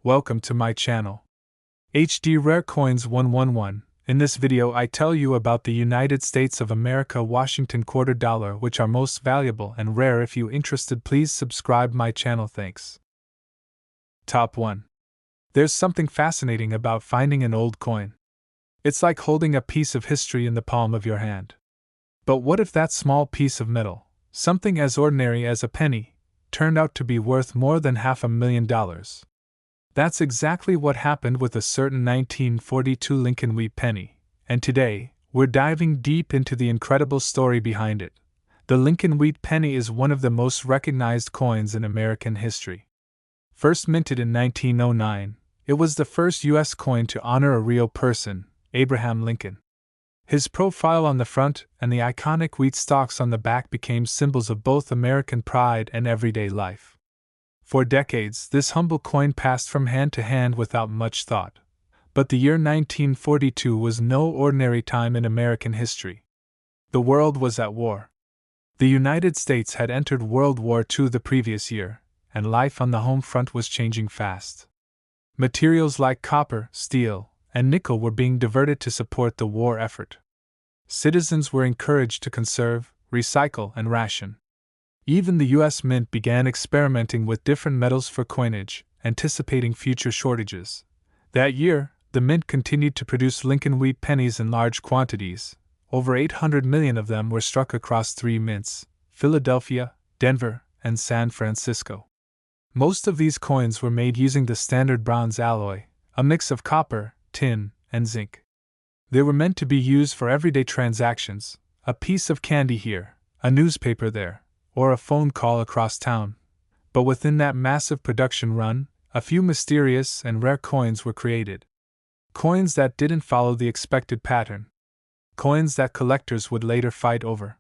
Welcome to my channel. HD Rare Coins 111. In this video I tell you about the United States of America Washington quarter dollar, which are most valuable and rare. If you interested, please subscribe my channel. Thanks. Top 1. There's something fascinating about finding an old coin. It's like holding a piece of history in the palm of your hand. But what if that small piece of metal, something as ordinary as a penny, turned out to be worth more than $500,000? That's exactly what happened with a certain 1942 Lincoln Wheat Penny, and today, we're diving deep into the incredible story behind it. The Lincoln Wheat Penny is one of the most recognized coins in American history. First minted in 1909, it was the first U.S. coin to honor a real person, Abraham Lincoln. His profile on the front and the iconic wheat stalks on the back became symbols of both American pride and everyday life. For decades, this humble coin passed from hand to hand without much thought. But the year 1942 was no ordinary time in American history. The world was at war. The United States had entered World War II the previous year, and life on the home front was changing fast. Materials like copper, steel, and nickel were being diverted to support the war effort. Citizens were encouraged to conserve, recycle, and ration. Even the U.S. Mint began experimenting with different metals for coinage, anticipating future shortages. That year, the Mint continued to produce Lincoln Wheat Pennies in large quantities. Over 800 million of them were struck across 3 mints: Philadelphia, Denver, and San Francisco. Most of these coins were made using the standard bronze alloy, a mix of copper, tin, and zinc. They were meant to be used for everyday transactions: a piece of candy here, a newspaper there, or a phone call across town. But within that massive production run, a few mysterious and rare coins were created. Coins that didn't follow the expected pattern. Coins that collectors would later fight over.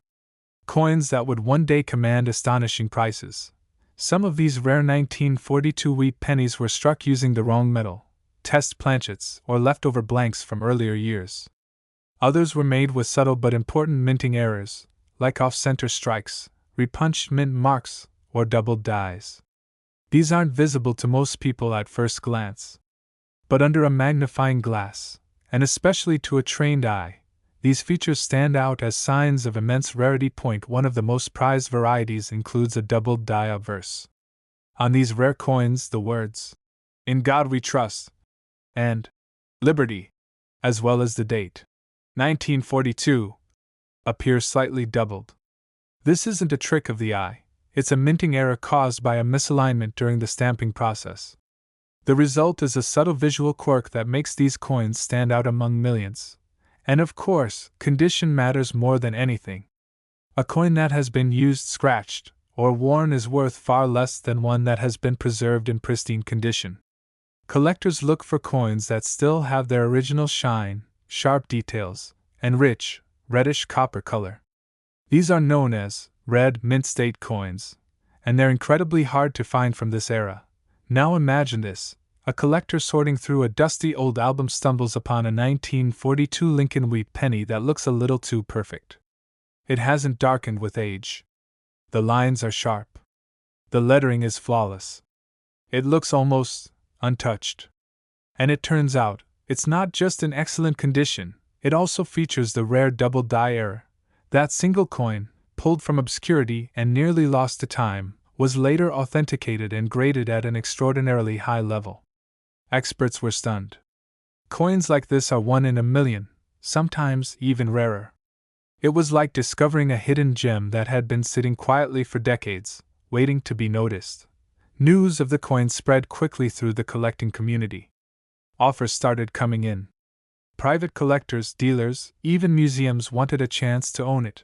Coins that would one day command astonishing prices. Some of these rare 1942 wheat pennies were struck using the wrong metal, test planchets, or leftover blanks from earlier years. Others were made with subtle but important minting errors, like off-center strikes, repunched mint marks, or doubled dies. These aren't visible to most people at first glance. But under a magnifying glass, and especially to a trained eye, these features stand out as signs of immense rarity. One of the most prized varieties includes a doubled die obverse. On these rare coins, the words, "In God We Trust," and "Liberty," as well as the date, 1942, appear slightly doubled. This isn't a trick of the eye, it's a minting error caused by a misalignment during the stamping process. The result is a subtle visual quirk that makes these coins stand out among millions. And of course, condition matters more than anything. A coin that has been used, scratched, or worn is worth far less than one that has been preserved in pristine condition. Collectors look for coins that still have their original shine, sharp details, and rich, reddish copper color. These are known as red mint state coins, and they're incredibly hard to find from this era. Now imagine this: a collector sorting through a dusty old album stumbles upon a 1942 Lincoln Wheat Penny that looks a little too perfect. It hasn't darkened with age. The lines are sharp. The lettering is flawless. It looks almost untouched. And it turns out, it's not just in excellent condition, it also features the rare double die error. That single coin, pulled from obscurity and nearly lost to time, was later authenticated and graded at an extraordinarily high level. Experts were stunned. Coins like this are 1 in a million, sometimes even rarer. It was like discovering a hidden gem that had been sitting quietly for decades, waiting to be noticed. News of the coin spread quickly through the collecting community. Offers started coming in. Private collectors, dealers, even museums wanted a chance to own it.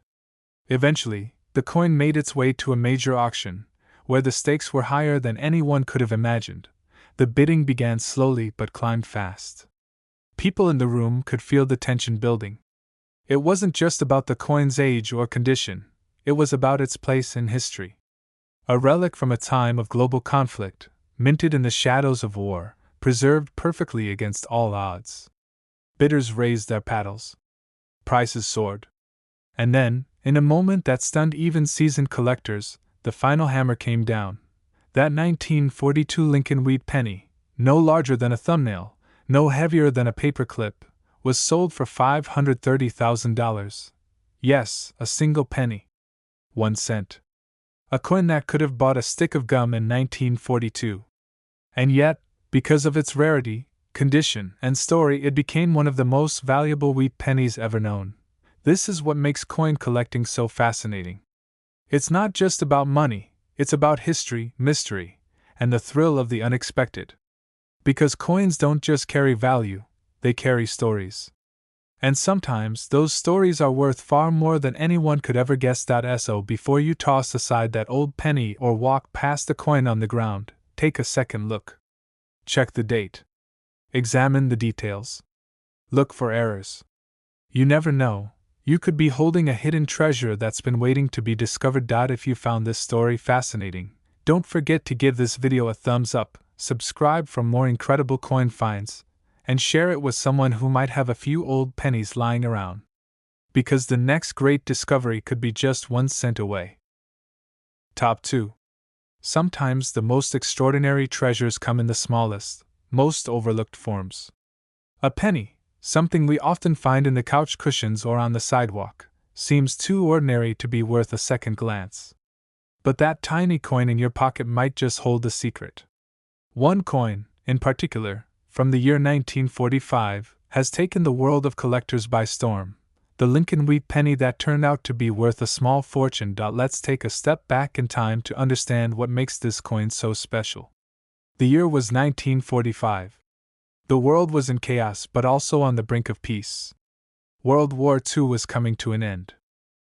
Eventually, the coin made its way to a major auction, where the stakes were higher than anyone could have imagined. The bidding began slowly but climbed fast. People in the room could feel the tension building. It wasn't just about the coin's age or condition, it was about its place in history. A relic from a time of global conflict, minted in the shadows of war, preserved perfectly against all odds. Bidders raised their paddles. Prices soared. And then, in a moment that stunned even seasoned collectors, the final hammer came down. That 1942 Lincoln Wheat Penny, no larger than a thumbnail, no heavier than a paperclip, was sold for $530,000. Yes, a single penny. 1 cent. A coin that could have bought a stick of gum in 1942. And yet, because of its rarity, condition, and story, it became one of the most valuable wheat pennies ever known. This is what makes coin collecting so fascinating. It's not just about money, it's about history, mystery, and the thrill of the unexpected. Because coins don't just carry value, they carry stories. And sometimes those stories are worth far more than anyone could ever guess. So before you toss aside that old penny or walk past the coin on the ground, take a second look. Check the date. Examine the details. Look for errors. You never know, you could be holding a hidden treasure that's been waiting to be discovered. If you found this story fascinating, don't forget to give this video a thumbs up, subscribe for more incredible coin finds, and share it with someone who might have a few old pennies lying around. Because the next great discovery could be just 1 cent away. Top 2. Sometimes the most extraordinary treasures come in the smallest, most overlooked forms. A penny, something we often find in the couch cushions or on the sidewalk, seems too ordinary to be worth a second glance. But that tiny coin in your pocket might just hold the secret. One coin, in particular, from the year 1945, has taken the world of collectors by storm. The Lincoln Wheat Penny that turned out to be worth a small fortune. Let's take a step back in time to understand what makes this coin so special. The year was 1945. The world was in chaos but also on the brink of peace. World War II was coming to an end.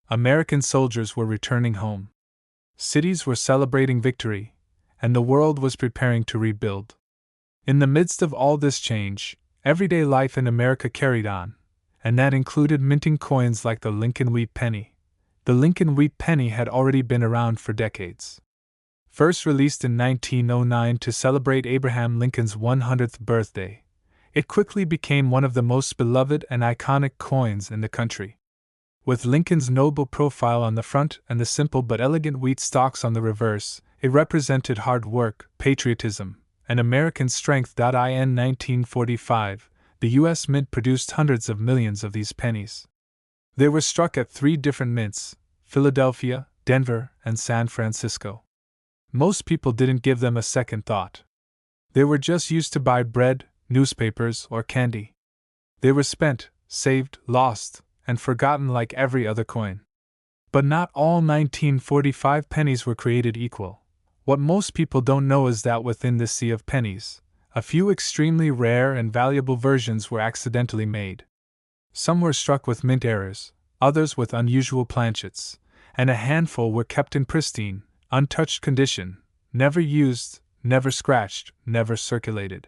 American soldiers were returning home. Cities were celebrating victory, and the world was preparing to rebuild. In the midst of all this change, everyday life in America carried on, and that included minting coins like the Lincoln Wheat Penny. The Lincoln Wheat Penny had already been around for decades. First released in 1909 to celebrate Abraham Lincoln's 100th birthday, it quickly became one of the most beloved and iconic coins in the country. With Lincoln's noble profile on the front and the simple but elegant wheat stalks on the reverse, it represented hard work, patriotism, and American strength. In 1945, the U.S. Mint produced hundreds of millions of these pennies. They were struck at 3 different mints: Philadelphia, Denver, and San Francisco. Most people didn't give them a second thought. They were just used to buy bread, newspapers, or candy. They were spent, saved, lost, and forgotten like every other coin. But not all 1945 pennies were created equal. What most people don't know is that within this sea of pennies, a few extremely rare and valuable versions were accidentally made. Some were struck with mint errors, others with unusual planchets, and a handful were kept in pristine, untouched condition, never used, never scratched, never circulated.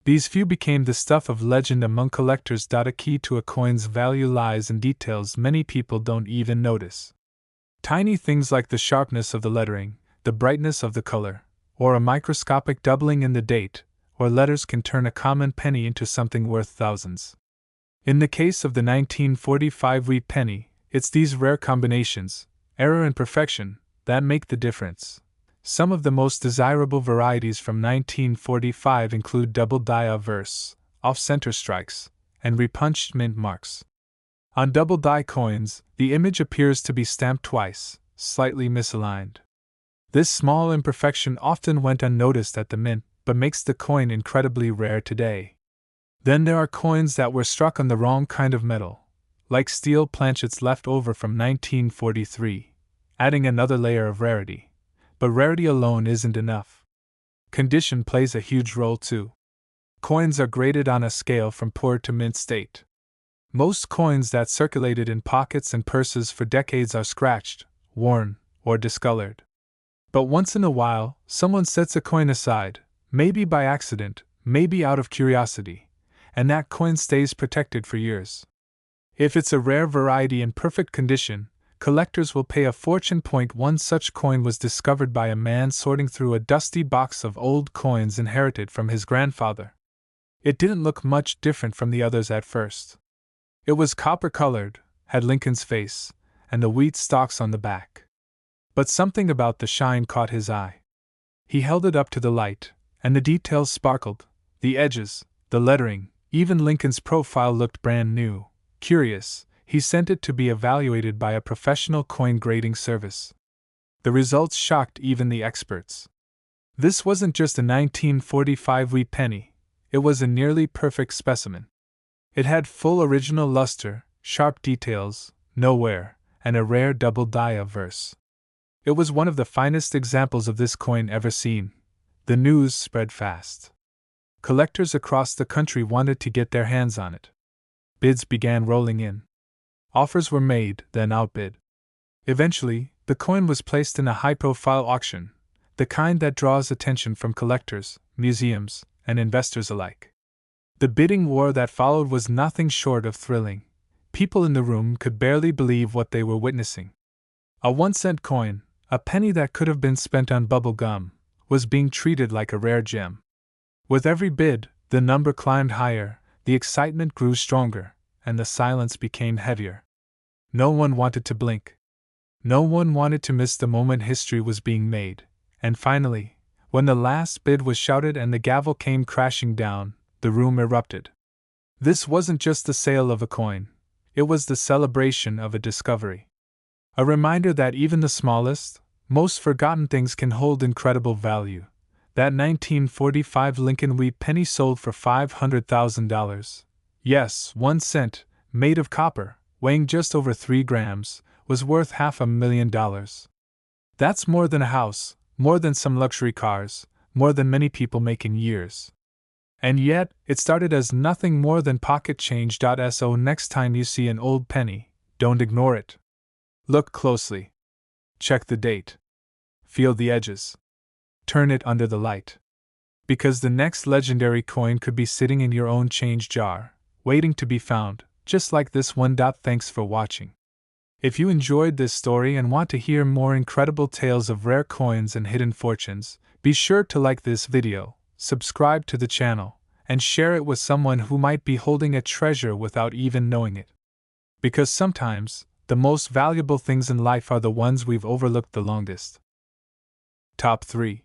These few became the stuff of legend among collectors. A key to a coin's value lies in details many people don't even notice. Tiny things like the sharpness of the lettering, the brightness of the color, or a microscopic doubling in the date or letters can turn a common penny into something worth thousands. In the case of the 1945 Wheat Penny, it's these rare combinations, error and perfection, that make the difference. Some of the most desirable varieties from 1945 include double die verse, off-center strikes, and repunched mint marks. On double die coins, the image appears to be stamped twice, slightly misaligned. This small imperfection often went unnoticed at the mint, but makes the coin incredibly rare today. Then there are coins that were struck on the wrong kind of metal, like steel planchets left over from 1943, adding another layer of rarity. But rarity alone isn't enough. Condition plays a huge role too. Coins are graded on a scale from poor to mint state. Most coins that circulated in pockets and purses for decades are scratched, worn, or discolored. But once in a while, someone sets a coin aside, maybe by accident, maybe out of curiosity, and that coin stays protected for years. If it's a rare variety in perfect condition, collectors will pay a fortune. One such coin was discovered by a man sorting through a dusty box of old coins inherited from his grandfather. It didn't look much different from the others at first. It was copper-colored, had Lincoln's face, and the wheat stalks on the back. But something about the shine caught his eye. He held it up to the light, and the details sparkled, the edges, the lettering, even Lincoln's profile looked brand new. Curious, he sent it to be evaluated by a professional coin grading service. The results shocked even the experts. This wasn't just a 1945 wheat penny, it was a nearly perfect specimen. It had full original luster, sharp details, no wear, and a rare double die of verse. It was one of the finest examples of this coin ever seen. The news spread fast. Collectors across the country wanted to get their hands on it. Bids began rolling in. Offers were made, then outbid. Eventually, the coin was placed in a high-profile auction, the kind that draws attention from collectors, museums, and investors alike. The bidding war that followed was nothing short of thrilling. People in the room could barely believe what they were witnessing. A 1-cent coin, a penny that could have been spent on bubble gum, was being treated like a rare gem. With every bid, the number climbed higher, the excitement grew stronger, and the silence became heavier. No one wanted to blink. No one wanted to miss the moment history was being made, and finally, when the last bid was shouted and the gavel came crashing down, the room erupted. This wasn't just the sale of a coin, it was the celebration of a discovery. A reminder that even the smallest, most forgotten things can hold incredible value. That 1945 Lincoln Wheat Penny sold for $500,000. Yes, 1 cent, made of copper, weighing just over 3 grams, was worth $500,000. That's more than a house, more than some luxury cars, more than many people make in years. And yet, it started as nothing more than pocket change. So next time you see an old penny, don't ignore it. Look closely. Check the date. Feel the edges. Turn it under the light. Because the next legendary coin could be sitting in your own change jar, waiting to be found, just like this one. Thanks for watching. If you enjoyed this story and want to hear more incredible tales of rare coins and hidden fortunes, be sure to like this video, subscribe to the channel, and share it with someone who might be holding a treasure without even knowing it. Because sometimes, the most valuable things in life are the ones we've overlooked the longest. Top 3.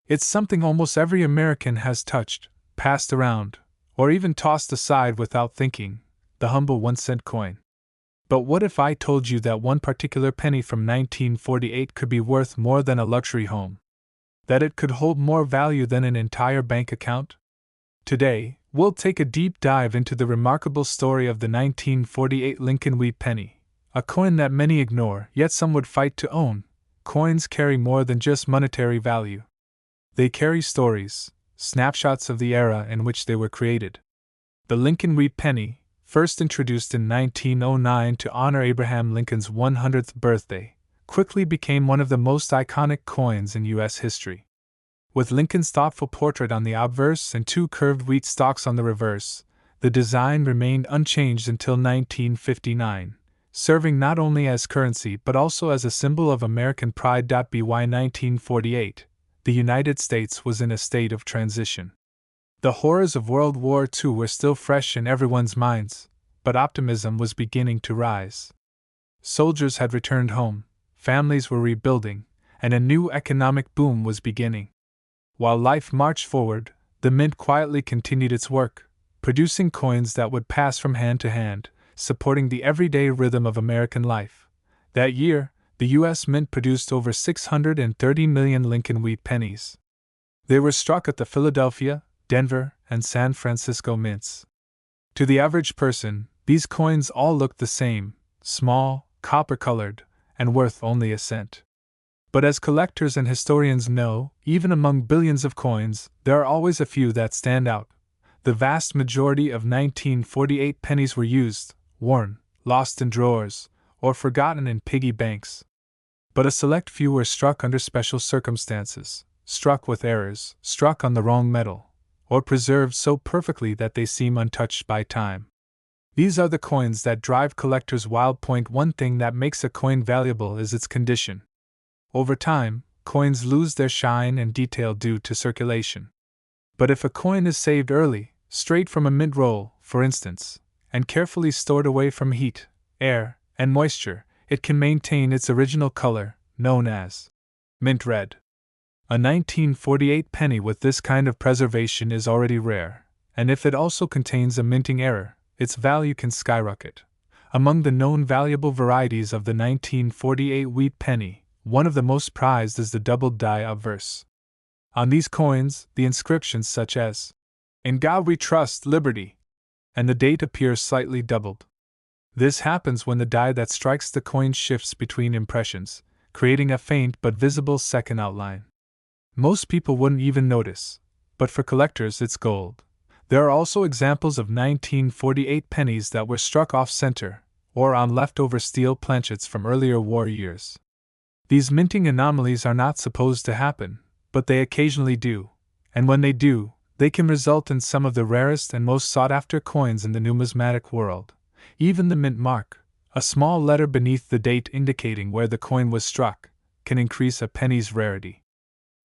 It's something almost every American has touched, passed around, or even tossed aside without thinking: the humble 1-cent coin. But what if I told you that one particular penny from 1948 could be worth more than a luxury home? That it could hold more value than an entire bank account? Today, we'll take a deep dive into the remarkable story of the 1948 Lincoln Wheat Penny, a coin that many ignore, yet some would fight to own. Coins carry more than just monetary value. They carry stories, snapshots of the era in which they were created. The Lincoln Wheat Penny, first introduced in 1909 to honor Abraham Lincoln's 100th birthday, quickly became one of the most iconic coins in U.S. history. With Lincoln's thoughtful portrait on the obverse and 2 curved wheat stalks on the reverse, the design remained unchanged until 1959, serving not only as currency but also as a symbol of American pride. By 1948, the United States was in a state of transition. The horrors of World War II were still fresh in everyone's minds, but optimism was beginning to rise. Soldiers had returned home, families were rebuilding, and a new economic boom was beginning. While life marched forward, the mint quietly continued its work, producing coins that would pass from hand to hand, supporting the everyday rhythm of American life. That year, the U.S. Mint produced over 630 million Lincoln Wheat Pennies. They were struck at the Philadelphia, Denver, and San Francisco mints. To the average person, these coins all looked the same: small, copper-colored, and worth only a cent. But as collectors and historians know, even among billions of coins, there are always a few that stand out. The vast majority of 1948 pennies were used, worn, lost in drawers, or forgotten in piggy banks. But a select few were struck under special circumstances, struck with errors, struck on the wrong metal, or preserved so perfectly that they seem untouched by time. These are the coins that drive collectors wild. One thing that makes a coin valuable is its condition. Over time, coins lose their shine and detail due to circulation. But if a coin is saved early, straight from a mint roll, for instance, and carefully stored away from heat, air, and moisture, it can maintain its original color, known as mint red. A 1948 penny with this kind of preservation is already rare, and if it also contains a minting error, its value can skyrocket. Among the known valuable varieties of the 1948 wheat penny, one of the most prized is the doubled die obverse. On these coins, the inscriptions such as, "In God we trust, liberty," and the date appears slightly doubled. This happens when the die that strikes the coin shifts between impressions, creating a faint but visible second outline. Most people wouldn't even notice, but for collectors it's gold. There are also examples of 1948 pennies that were struck off-center, or on leftover steel planchets from earlier war years. These minting anomalies are not supposed to happen, but they occasionally do, and when they do, they can result in some of the rarest and most sought-after coins in the numismatic world. Even the mint mark, a small letter beneath the date indicating where the coin was struck, can increase a penny's rarity.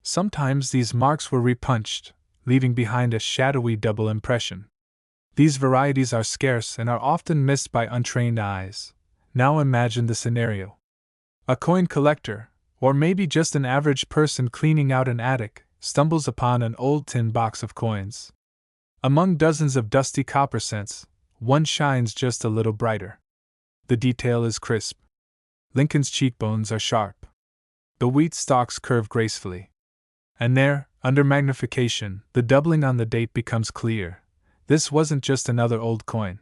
Sometimes these marks were repunched, leaving behind a shadowy double impression. These varieties are scarce and are often missed by untrained eyes. Now imagine the scenario. A coin collector, or maybe just an average person cleaning out an attic, stumbles upon an old tin box of coins. Among dozens of dusty copper cents, one shines just a little brighter. The detail is crisp. Lincoln's cheekbones are sharp. The wheat stalks curve gracefully. And there, under magnification, the doubling on the date becomes clear. This wasn't just another old coin.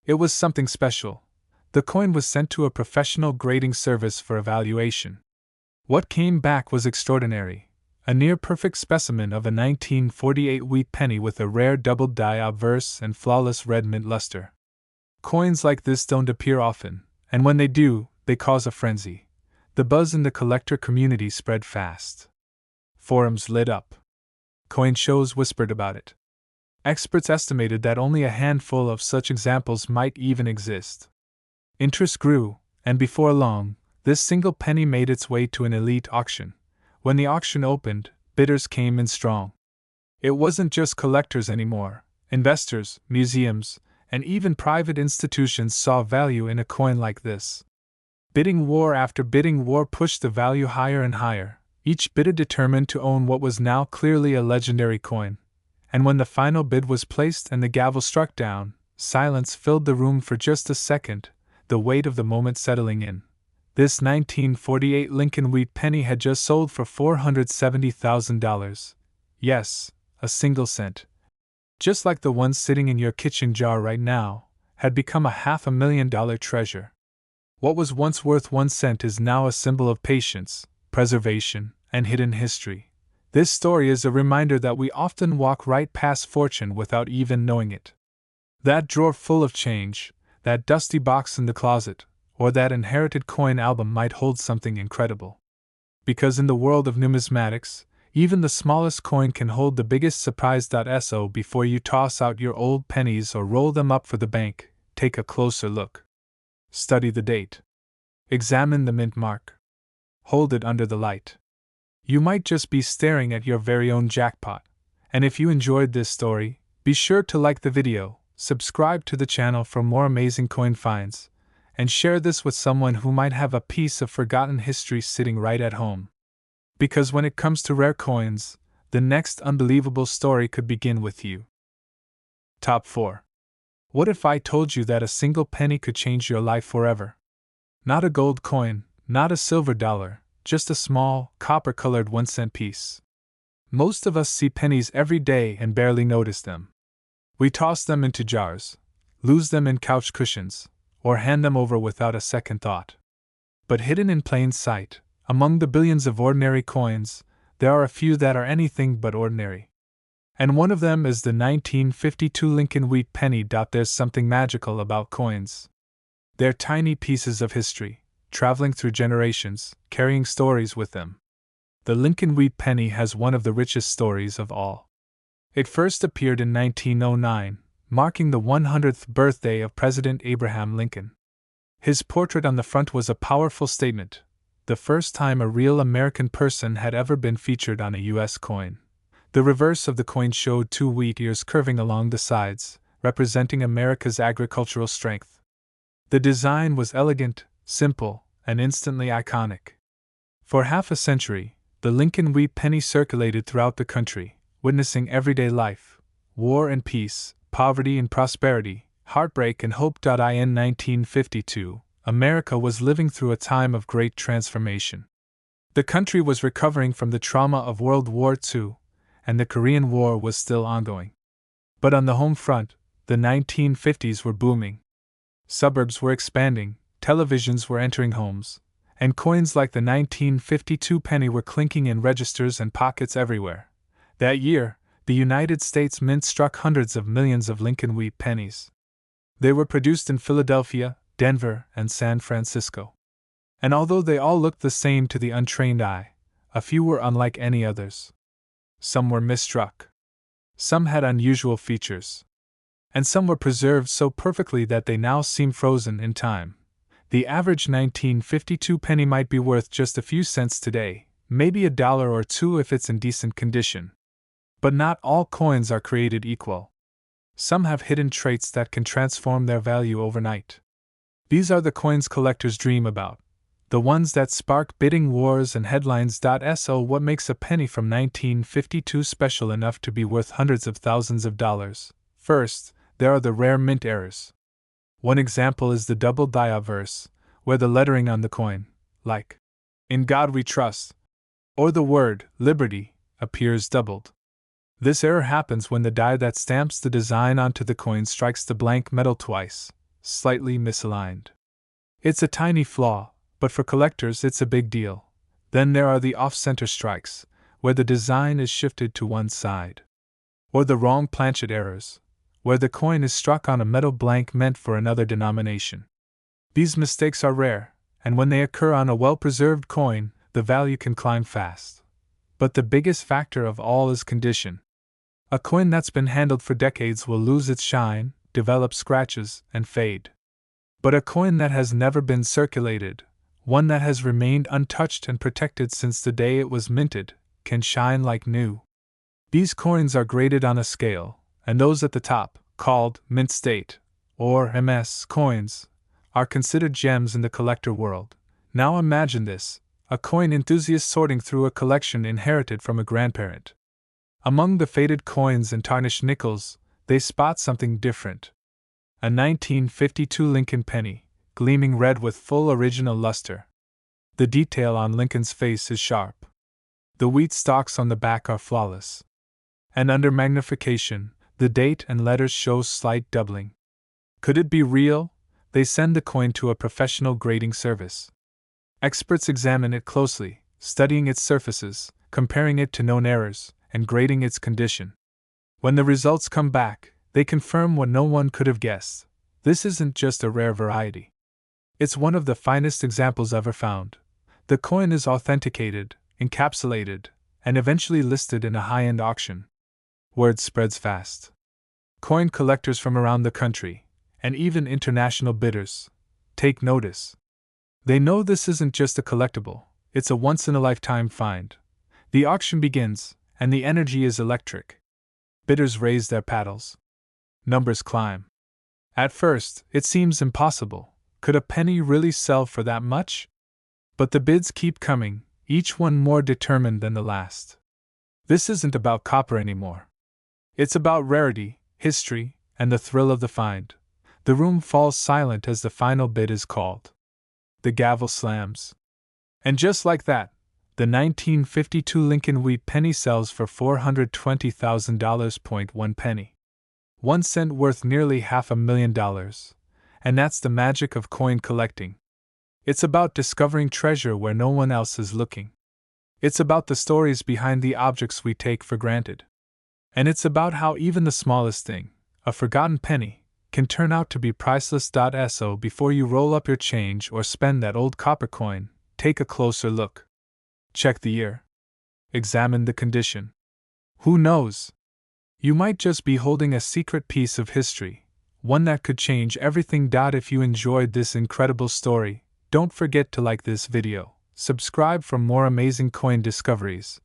It was something special. The coin was sent to a professional grading service for evaluation. What came back was extraordinary. A near-perfect specimen of a 1948 wheat penny with a rare doubled die obverse and flawless red mint luster. Coins like this don't appear often, and when they do, they cause a frenzy. The buzz in the collector community spread fast. Forums lit up. Coin shows whispered about it. Experts estimated that only a handful of such examples might even exist. Interest grew, and before long, this single penny made its way to an elite auction. When the auction opened, bidders came in strong. It wasn't just collectors anymore. Investors, museums, and even private institutions saw value in a coin like this. Bidding war after bidding war pushed the value higher and higher, each bidder determined to own what was now clearly a legendary coin. And when the final bid was placed and the gavel struck down, silence filled the room for just a second, the weight of the moment settling in. This 1948 Lincoln wheat penny had just sold for $470,000. Yes, a single cent. Just like the one sitting in your kitchen jar right now, had become a $500,000 treasure. What was once worth 1 cent is now a symbol of patience, preservation, and hidden history. This story is a reminder that we often walk right past fortune without even knowing it. That drawer full of change, that dusty box in the closet, or that inherited coin album might hold something incredible. Because in the world of numismatics, even the smallest coin can hold the biggest surprise. So before you toss out your old pennies or roll them up for the bank, take a closer look. Study the date. Examine the mint mark. Hold it under the light. You might just be staring at your very own jackpot. And if you enjoyed this story, be sure to like the video, subscribe to the channel for more amazing coin finds, and share this with someone who might have a piece of forgotten history sitting right at home. Because when it comes to rare coins, the next unbelievable story could begin with you. Top 4. What if I told you that a single penny could change your life forever? Not a gold coin, not a silver dollar, just a small, copper-colored 1-cent piece. Most of us see pennies every day and barely notice them. We toss them into jars, lose them in couch cushions, or hand them over without a second thought. But hidden in plain sight, among the billions of ordinary coins, there are a few that are anything but ordinary. And one of them is the 1952 Lincoln wheat penny. There's something magical about coins. They're tiny pieces of history, traveling through generations, carrying stories with them. The Lincoln wheat penny has one of the richest stories of all. It first appeared in 1909, marking the 100th birthday of President Abraham Lincoln. His portrait on the front was a powerful statement, the first time a real American person had ever been featured on a U.S. coin. The reverse of the coin showed 2 wheat ears curving along the sides, representing America's agricultural strength. The design was elegant, simple, and instantly iconic. For half a century, the Lincoln Wheat Penny circulated throughout the country, witnessing everyday life, war and peace, poverty and prosperity, heartbreak and hope. In 1952, America was living through a time of great transformation. The country was recovering from the trauma of World War II, and the Korean War was still ongoing. But on the home front, the 1950s were booming. Suburbs were expanding, televisions were entering homes, and coins like the 1952 penny were clinking in registers and pockets everywhere. That year, the United States Mint struck hundreds of millions of Lincoln Wheat pennies. They were produced in Philadelphia, Denver, and San Francisco. And although they all looked the same to the untrained eye, a few were unlike any others. Some were misstruck. Some had unusual features. And some were preserved so perfectly that they now seem frozen in time. The average 1952 penny might be worth just a few cents today, maybe $1 or $2 if it's in decent condition. But not all coins are created equal. Some have hidden traits that can transform their value overnight. These are the coins collectors dream about, the ones that spark bidding wars and headlines. So what makes a penny from 1952 special enough to be worth hundreds of thousands of dollars? First, there are the rare mint errors. One example is the double dia verse, where the lettering on the coin, like "In God We Trust," or the word "Liberty," appears doubled. This error happens when the die that stamps the design onto the coin strikes the blank metal twice, slightly misaligned. It's a tiny flaw, but for collectors it's a big deal. Then there are the off-center strikes, where the design is shifted to one side. Or the wrong planchet errors, where the coin is struck on a metal blank meant for another denomination. These mistakes are rare, and when they occur on a well-preserved coin, the value can climb fast. But the biggest factor of all is condition. A coin that's been handled for decades will lose its shine, develop scratches, and fade. But a coin that has never been circulated, one that has remained untouched and protected since the day it was minted, can shine like new. These coins are graded on a scale, and those at the top, called mint state, or MS coins, are considered gems in the collector world. Now imagine this: a coin enthusiast sorting through a collection inherited from a grandparent. Among the faded coins and tarnished nickels, they spot something different. A 1952 Lincoln penny, gleaming red with full original luster. The detail on Lincoln's face is sharp. The wheat stalks on the back are flawless. And under magnification, the date and letters show slight doubling. Could it be real? They send the coin to a professional grading service. Experts examine it closely, studying its surfaces, comparing it to known errors, and grading its condition. When the results come back, they confirm what no one could have guessed. This isn't just a rare variety. It's one of the finest examples ever found. The coin is authenticated, encapsulated, and eventually listed in a high-end auction. Word spreads fast. Coin collectors from around the country, and even international bidders, take notice. They know this isn't just a collectible, it's a once-in-a-lifetime find. The auction begins, and the energy is electric. Bidders raise their paddles. Numbers climb. At first, it seems impossible. Could a penny really sell for that much? But the bids keep coming, each one more determined than the last. This isn't about copper anymore. It's about rarity, history, and the thrill of the find. The room falls silent as the final bid is called. The gavel slams. And just like that, the 1952 Lincoln Wheat Penny sells for $420,000. 1 penny. 1 cent worth nearly $500,000. And that's the magic of coin collecting. It's about discovering treasure where no one else is looking. It's about the stories behind the objects we take for granted. And it's about how even the smallest thing, a forgotten penny, can turn out to be priceless. So before you roll up your change or spend that old copper coin, take a closer look. Check the year. Examine the condition. Who knows? You might just be holding a secret piece of history, one that could change everything. If you enjoyed this incredible story, don't forget to like this video, subscribe for more amazing coin discoveries,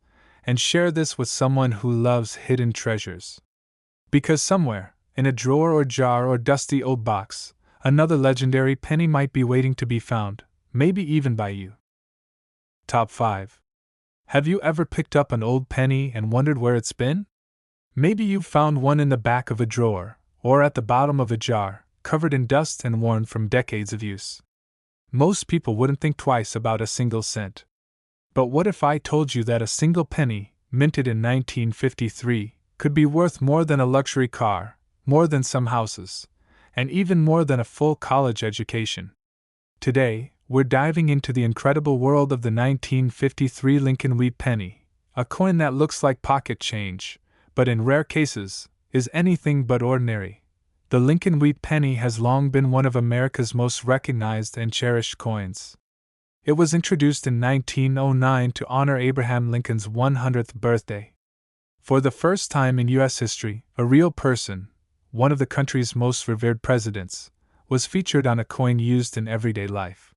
and share this with someone who loves hidden treasures. Because somewhere, in a drawer or jar or dusty old box, another legendary penny might be waiting to be found, maybe even by you. Top 5. Have you ever picked up an old penny and wondered where it's been? Maybe you've found one in the back of a drawer, or at the bottom of a jar, covered in dust and worn from decades of use. Most people wouldn't think twice about a single cent. But what if I told you that a single penny, minted in 1953, could be worth more than a luxury car, more than some houses, and even more than a full college education? Today, we're diving into the incredible world of the 1953 Lincoln Wheat Penny, a coin that looks like pocket change, but in rare cases, is anything but ordinary. The Lincoln Wheat Penny has long been one of America's most recognized and cherished coins. It was introduced in 1909 to honor Abraham Lincoln's 100th birthday. For the first time in U.S. history, a real person, one of the country's most revered presidents, was featured on a coin used in everyday life.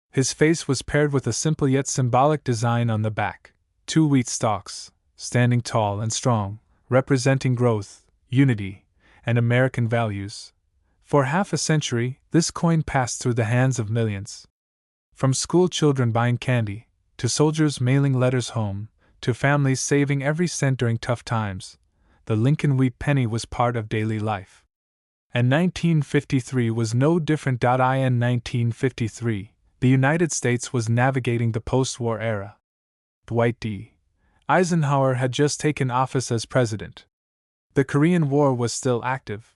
His face was paired with a simple yet symbolic design on the back, two wheat stalks, standing tall and strong, representing growth, unity, and American values. For half a century, this coin passed through the hands of millions. From school children buying candy, to soldiers mailing letters home, to families saving every cent during tough times, the Lincoln Wheat Penny was part of daily life. And 1953 was no different. In 1953, the United States was navigating the post-war era. Dwight D. Eisenhower had just taken office as president. The Korean War was still active.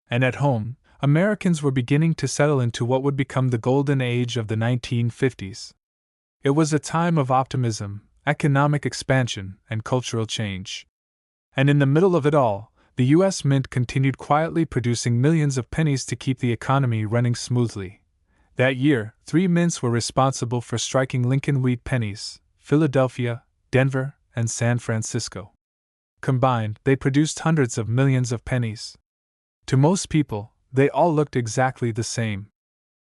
And at home, Americans were beginning to settle into what would become the golden age of the 1950s. It was a time of optimism, economic expansion, and cultural change. And in the middle of it all, the U.S. Mint continued quietly producing millions of pennies to keep the economy running smoothly. That year, 3 mints were responsible for striking Lincoln Wheat Pennies: Philadelphia, Denver, and San Francisco. Combined, they produced hundreds of millions of pennies. To most people, they all looked exactly the same.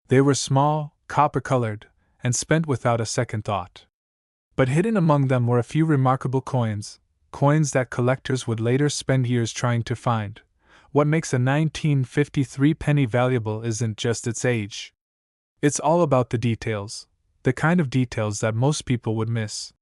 They were small, copper-colored, and spent without a second thought. But hidden among them were a few remarkable coins that collectors would later spend years trying to find. What makes a 1953 penny valuable isn't just its age. It's all about the details, the kind of details that most people would miss.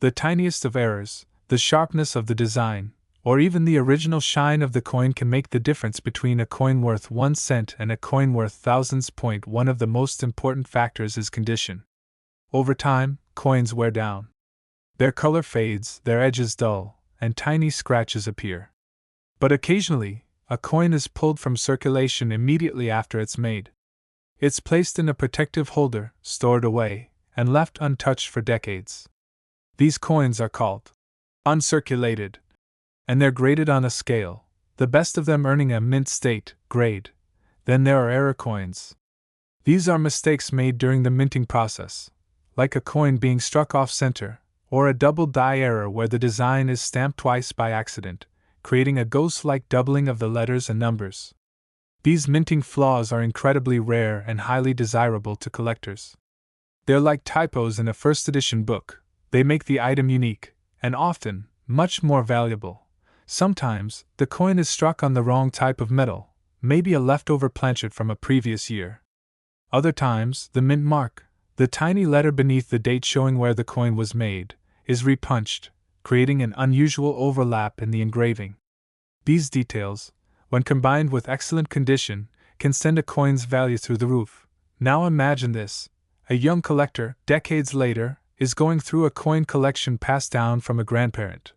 The tiniest of errors, the sharpness of the design, or even the original shine of the coin can make the difference between a coin worth 1 cent and a coin worth thousands. One of the most important factors is condition. Over time, coins wear down. Their color fades, their edges dull, and tiny scratches appear. But occasionally, a coin is pulled from circulation immediately after it's made. It's placed in a protective holder, stored away, and left untouched for decades. These coins are called uncirculated, and they're graded on a scale, the best of them earning a mint state grade. Then there are error coins. These are mistakes made during the minting process, like a coin being struck off center, or a double die error where the design is stamped twice by accident, creating a ghost-like doubling of the letters and numbers. These minting flaws are incredibly rare and highly desirable to collectors. They're like typos in a first edition book. They make the item unique, and often, much more valuable. Sometimes, the coin is struck on the wrong type of metal, maybe a leftover planchet from a previous year. Other times, the mint mark, the tiny letter beneath the date showing where the coin was made, is repunched, creating an unusual overlap in the engraving. These details, when combined with excellent condition, can send a coin's value through the roof. Now imagine this: a young collector, decades later, is going through a coin collection passed down from a grandparent.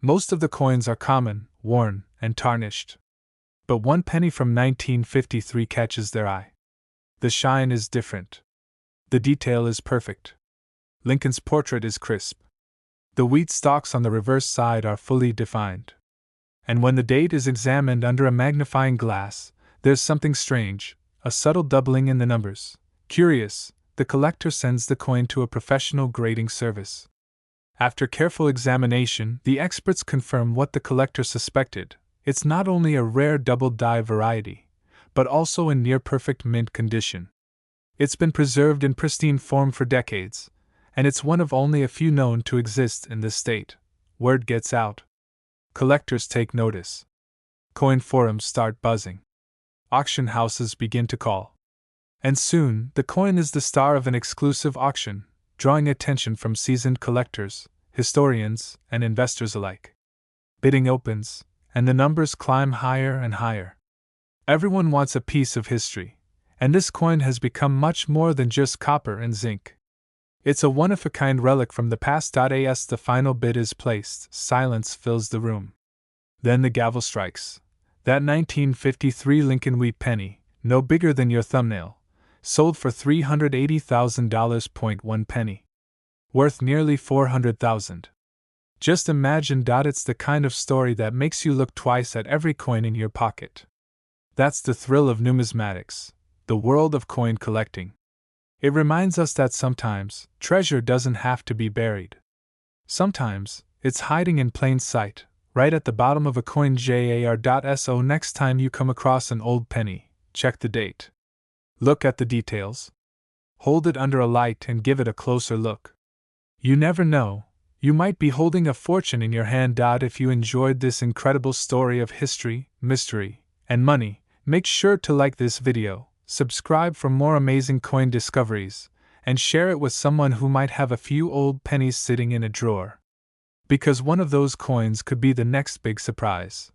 Most of the coins are common, worn, and tarnished. But one penny from 1953 catches their eye. The shine is different. The detail is perfect. Lincoln's portrait is crisp. The wheat stalks on the reverse side are fully defined. And when the date is examined under a magnifying glass, there's something strange, a subtle doubling in the numbers. Curious, the collector sends the coin to a professional grading service. After careful examination, the experts confirm what the collector suspected. It's not only a rare double die variety, but also in near-perfect mint condition. It's been preserved in pristine form for decades, and it's one of only a few known to exist in this state. Word gets out. Collectors take notice. Coin forums start buzzing. Auction houses begin to call. And soon, the coin is the star of an exclusive auction, drawing attention from seasoned collectors, historians, and investors alike. Bidding opens, and the numbers climb higher and higher. Everyone wants a piece of history, and this coin has become much more than just copper and zinc. It's a one-of-a-kind relic from the past. As the final bid is placed, silence fills the room. Then the gavel strikes. That 1953 Lincoln Wheat Penny, no bigger than your thumbnail, sold for $380,000. 1 penny. Worth nearly $400,000. Just imagine. It's the kind of story that makes you look twice at every coin in your pocket. That's the thrill of numismatics, the world of coin collecting. It reminds us that sometimes, treasure doesn't have to be buried. Sometimes, it's hiding in plain sight, right at the bottom of a coin. So next time you come across an old penny, check the date. Look at the details. Hold it under a light and give it a closer look. You never know, you might be holding a fortune in your hand. If you enjoyed this incredible story of history, mystery, and money, make sure to like this video, subscribe for more amazing coin discoveries, and share it with someone who might have a few old pennies sitting in a drawer. Because one of those coins could be the next big surprise.